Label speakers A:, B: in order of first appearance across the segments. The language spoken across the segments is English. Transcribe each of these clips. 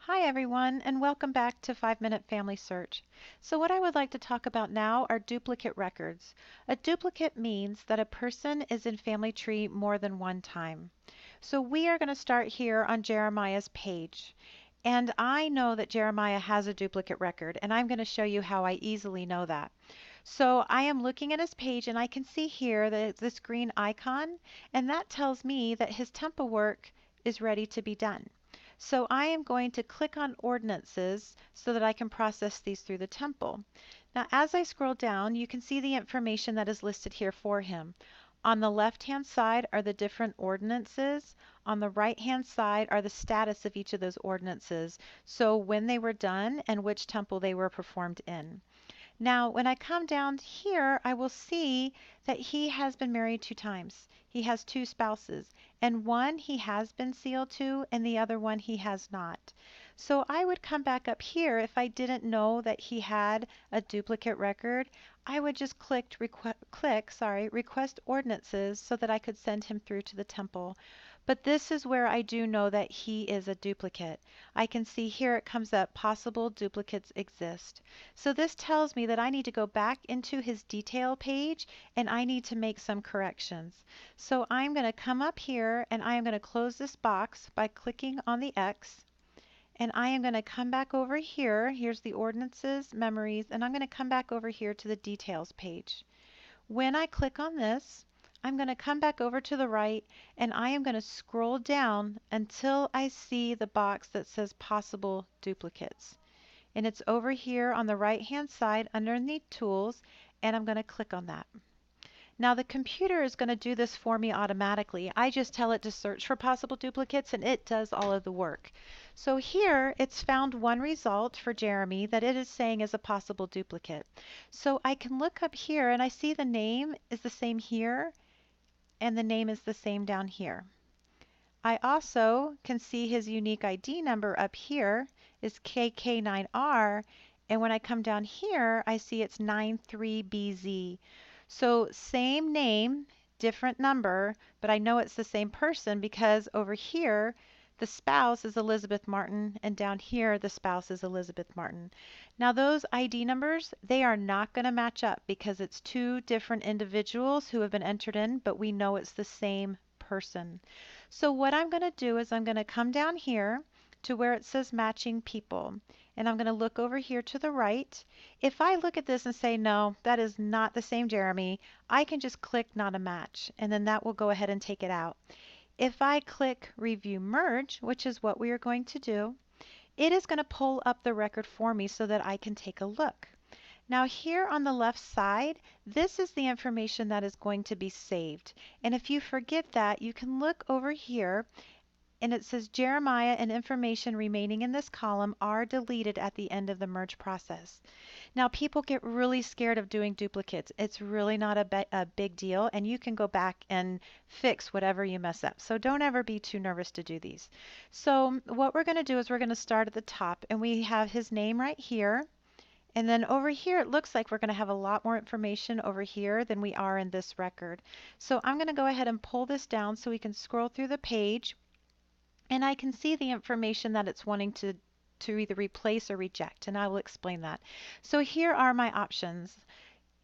A: Hi everyone, and welcome back to 5 Minute Family Search. So what I would like to talk about now are duplicate records. A duplicate means that a person is in family tree more than one time. So we are going to start here on Jeremiah's page. And I know that Jeremiah has a duplicate record, and I'm going to show you how I easily know that. So I am looking at his page and I can see here that it's this green icon, and that tells me that his temple work is ready to be done. So I am going to click on Ordinances so that I can process these through the temple. Now as I scroll down, you can see the information that is listed here for him. On the left-hand side are the different ordinances. On the right-hand side are the status of each of those ordinances, so when they were done and which temple they were performed in. Now, when I come down here, I will see that he has been married 2 times. He has 2 spouses, and one he has been sealed to, and the other one he has not. So I would come back up here if I didn't know that he had a duplicate record. I would just request ordinances so that I could send him through to the temple. But this is where I do know that he is a duplicate. I can see here it comes up, possible duplicates exist. So this tells me that I need to go back into his detail page and I need to make some corrections. So I'm going to come up here and I am going to close this box by clicking on the X. And I am going to come back over here. Here's the ordinances, memories, and I'm going to come back over here to the details page. When I click on this, I'm going to come back over to the right and I am going to scroll down until I see the box that says possible duplicates. And it's over here on the right hand side underneath tools, and I'm going to click on that. Now the computer is going to do this for me automatically. I just tell it to search for possible duplicates and it does all of the work. So here it's found one result for Jeremy that it is saying is a possible duplicate. So I can look up here and I see the name is the same here and the name is the same down here. I also can see his unique ID number up here is KK9R, and when I come down here I see it's 93BZ. So same name, different number, but I know it's the same person because over here the spouse is Elizabeth Martin and down here the spouse is Elizabeth Martin. Now those ID numbers, they are not going to match up because it's 2 different individuals who have been entered in, but we know it's the same person. So what I'm going to do is I'm going to come down here to where it says matching people, and I'm going to look over here to the right. If I look at this and say, no, that is not the same Jeremy, I can just click not a match, and then that will go ahead and take it out. If I click review merge, which is what we are going to do, it is going to pull up the record for me so that I can take a look. Now here on the left side, this is the information that is going to be saved. And if you forget that, you can look over here and it says Jeremiah and information remaining in this column are deleted at the end of the merge process. Now people get really scared of doing duplicates. It's really not a big deal and you can go back and fix whatever you mess up. So don't ever be too nervous to do these. So what we're going to do is we're going to start at the top and we have his name right here. And then over here, it looks like we're going to have a lot more information over here than we are in this record. So I'm going to go ahead and pull this down so we can scroll through the page and I can see the information that it's wanting to either replace or reject, and I will explain that. So here are my options.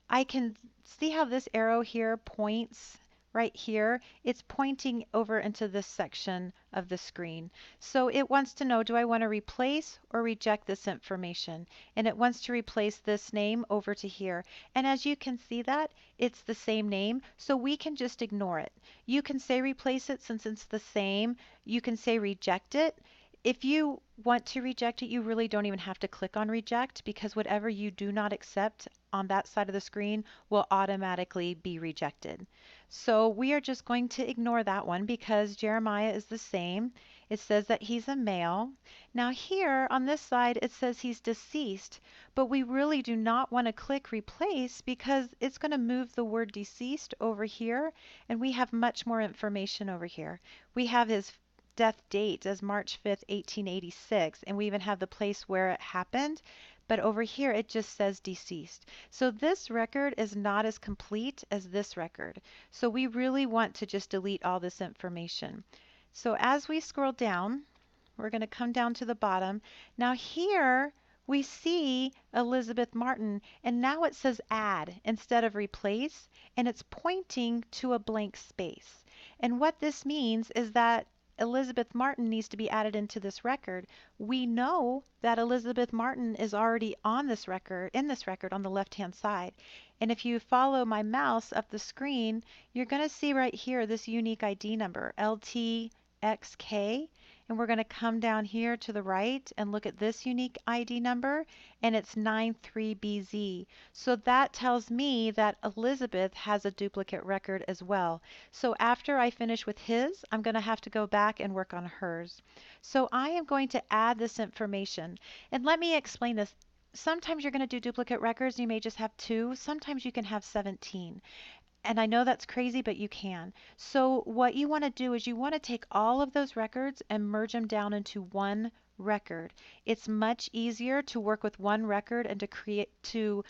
A: I can see how this arrow here points right here. It's pointing over into this section of the screen. So it wants to know, do I want to replace or reject this information? And it wants to replace this name over to here. And as you can see that, it's the same name, so we can just ignore it. You can say replace it since it's the same. You can say reject it. If you want to reject it, you really don't even have to click on reject because whatever you do not accept on that side of the screen will automatically be rejected. So we are just going to ignore that one because Jeremiah is the same. It says that he's a male. Now here on this side it says he's deceased, but we really do not want to click replace because it's going to move the word deceased over here and we have much more information over here. We have his death date as March 5th, 1886, and we even have the place where it happened, but over here it just says deceased. So this record is not as complete as this record. So we really want to just delete all this information. So as we scroll down, We're going to come down to the bottom. Now here we see Elizabeth Martin, and now it says add instead of replace, and it's pointing to a blank space. And what this means is that Elizabeth Martin needs to be added into this record. We know that Elizabeth Martin is already on this record, in this record on the left-hand side. And if you follow my mouse up the screen, you're going to see right here this unique ID number, LTXK. And we're going to come down here to the right and look at this unique ID number, and it's 93BZ. So that tells me that Elizabeth has a duplicate record as well. So after I finish with his, I'm going to have to go back and work on hers. So I am going to add this information. And let me explain this. Sometimes you're going to do duplicate records, you may just have 2. Sometimes you can have 17. And I know that's crazy, but you can. So what you want to do is you want to take all of those records and merge them down into one record. It's much easier to work with one record and to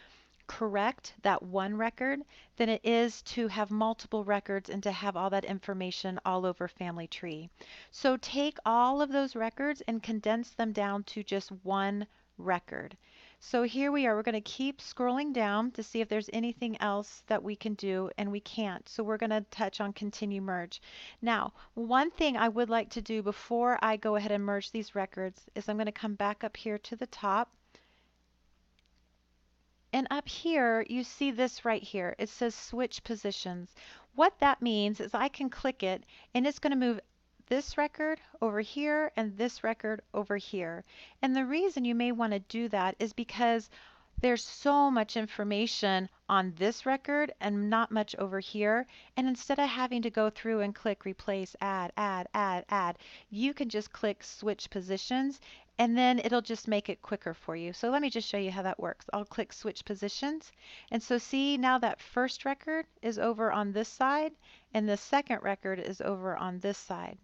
A: correct that one record than it is to have multiple records and to have all that information all over Family Tree. So take all of those records and condense them down to just one record. So here we are. We're going to keep scrolling down to see if there's anything else that we can do, and we can't. So we're going to touch on continue merge. Now, one thing I would like to do before I go ahead and merge these records is I'm going to come back up here to the top. And up here, you see this right here. It says switch positions. What that means is I can click it, and it's going to move this record over here and this record over here. And the reason you may want to do that is because there's so much information on this record and not much over here. And instead of having to go through and click replace, add, you can just click switch positions, and then it'll just make it quicker for you. So let me just show you how that works. I'll click switch positions. And so see, now that first record is over on this side and the second record is over on this side.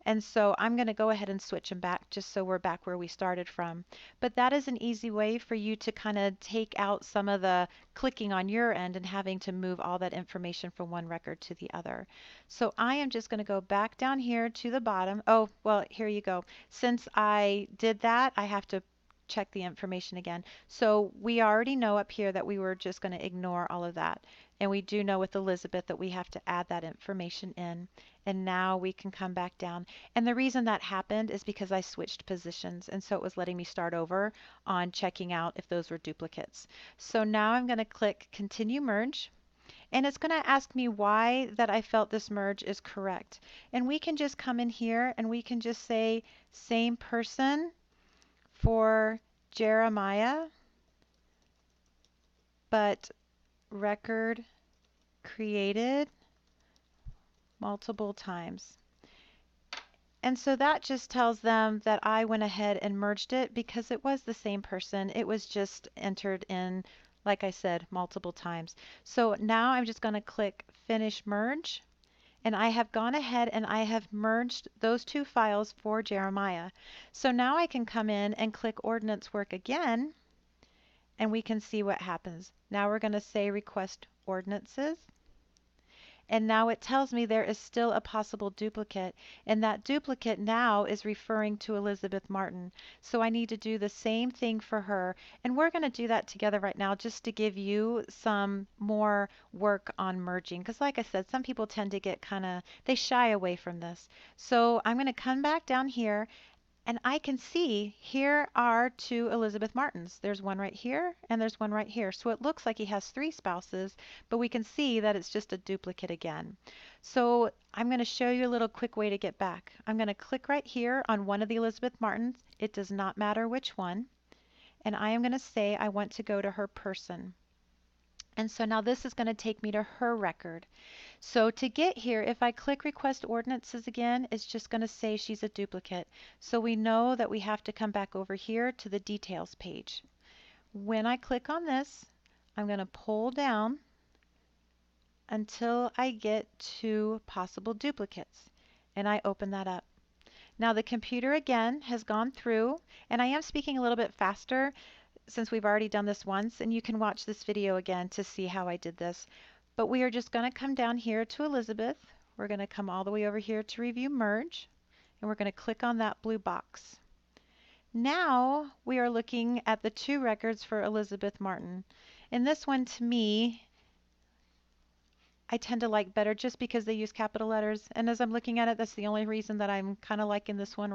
A: And so I'm going to go ahead and switch them back just so we're back where we started from. But that is an easy way for you to kind of take out some of the clicking on your end and having to move all that information from one record to the other. So I am just going to go back down here to the bottom. Oh, well, here you go. Since I did that, I have to check the information again. So we already know up here that we were just going to ignore all of that. And we do know with Elizabeth that we have to add that information in. And now we can come back down. And the reason that happened is because I switched positions. And so it was letting me start over on checking out if those were duplicates. So now I'm going to click Continue Merge. And it's going to ask me why that I felt this merge is correct. And we can just come in here and we can just say same person for Jeremiah, but record created multiple times. And so that just tells them that I went ahead and merged it because it was the same person. It was just entered in, like I said, multiple times. So now I'm just going to click Finish Merge. And I have gone ahead and I have merged those two files for Jeremiah. So now I can come in and click Ordinance Work again, and we can see what happens. Now we're going to say Request Ordinances. And now it tells me there is still a possible duplicate, and that duplicate now is referring to Elizabeth Martin. So I need to do the same thing for her, and we're going to do that together right now just to give you some more work on merging, because like I said, some people tend to get they shy away from this. So I'm going to come back down here, and I can see here are two Elizabeth Martins. There's one right here and there's one right here. So it looks like he has 3 spouses, but we can see that it's just a duplicate again. So I'm going to show you a little quick way to get back. I'm going to click right here on one of the Elizabeth Martins. It does not matter which one. And I am going to say I want to go to her person. And so now this is going to take me to her record. So to get here, if I click Request Ordinances again, it's just going to say she's a duplicate. So we know that we have to come back over here to the Details page. When I click on this, I'm going to pull down until I get to Possible Duplicates. And I open that up. Now the computer again has gone through, and I am speaking a little bit faster since we've already done this once, and you can watch this video again to see how I did this. But we are just going to come down here to Elizabeth. We're going to come all the way over here to Review Merge, and we're going to click on that blue box. Now we are looking at the two records for Elizabeth Martin. And this one to me, I tend to like better just because they use capital letters. And as I'm looking at it, that's the only reason that I'm kind of liking this one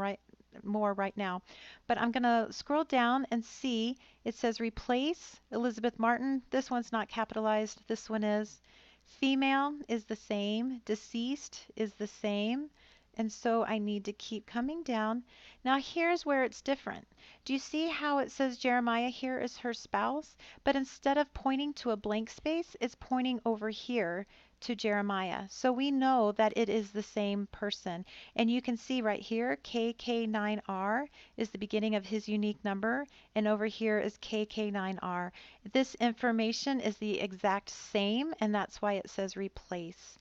A: more right now. But I'm going to scroll down and see it says replace Elizabeth Martin. This one's not capitalized. This one is. Female is the same. Deceased is the same. And so I need to keep coming down. Now here's where it's different. Do you see how it says Jeremiah here is her spouse? But instead of pointing to a blank space, it's pointing over here to Jeremiah. So we know that it is the same person. And you can see right here, KK9R is the beginning of his unique number, and over here is KK9R. This information is the exact same, and that's why it says replace.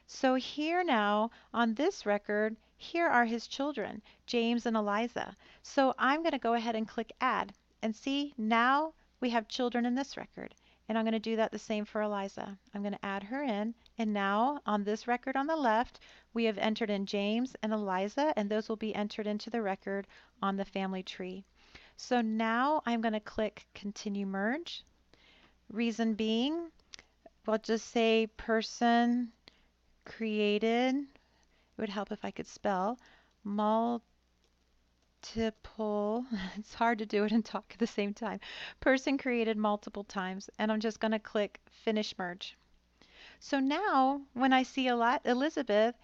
A: So here now on this record, here are his children, James and Eliza. So I'm going to go ahead and click add and see now we have children in this record. And I'm going to do that the same for Eliza. I'm going to add her in. And now on this record on the left, we have entered in James and Eliza, and those will be entered into the record on the family tree. So now I'm going to click continue merge. Reason being, we'll just say person created, it would help if I could spell, multiple, it's hard to do it and talk at the same time, person created multiple times, and I'm just going to click finish merge. So now when I see Elizabeth,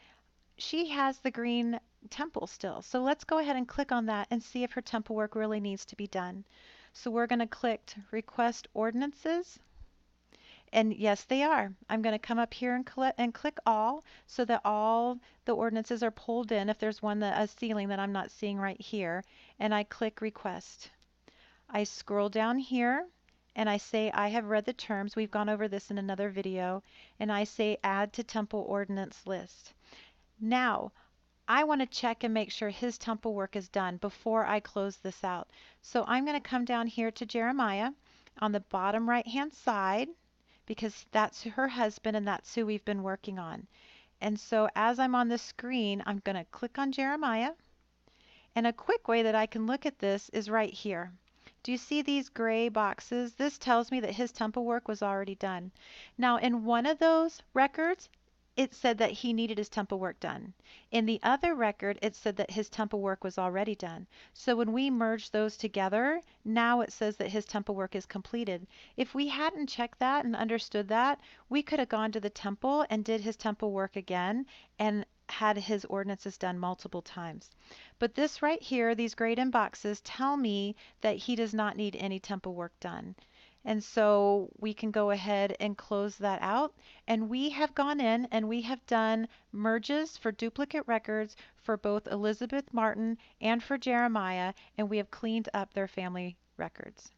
A: she has the green temple still. So let's go ahead and click on that and see if her temple work really needs to be done. So we're going to click request ordinances. And yes, they are. I'm going to come up here and click all so that all the ordinances are pulled in if there's one that a ceiling that I'm not seeing right here. And I click request. I scroll down here and I say I have read the terms. We've gone over this in another video. And I say add to temple ordinance list. Now, I want to check and make sure his temple work is done before I close this out. So I'm going to come down here to Jeremiah on the bottom right hand side, because that's her husband and that's who we've been working on. And so as I'm on the screen, I'm going to click on Jeremiah. And a quick way that I can look at this is right here. Do you see these gray boxes? This tells me that his temple work was already done. Now in one of those records, it said that he needed his temple work done. In the other record, it said that his temple work was already done. So when we merge those together, now it says that his temple work is completed. If we hadn't checked that and understood that, we could have gone to the temple and did his temple work again and had his ordinances done multiple times. But this right here, these grayed in boxes, tell me that he does not need any temple work done. And so we can go ahead and close that out. And we have gone in and we have done merges for duplicate records for both Elizabeth Martin and for Jeremiah, and we have cleaned up their family records.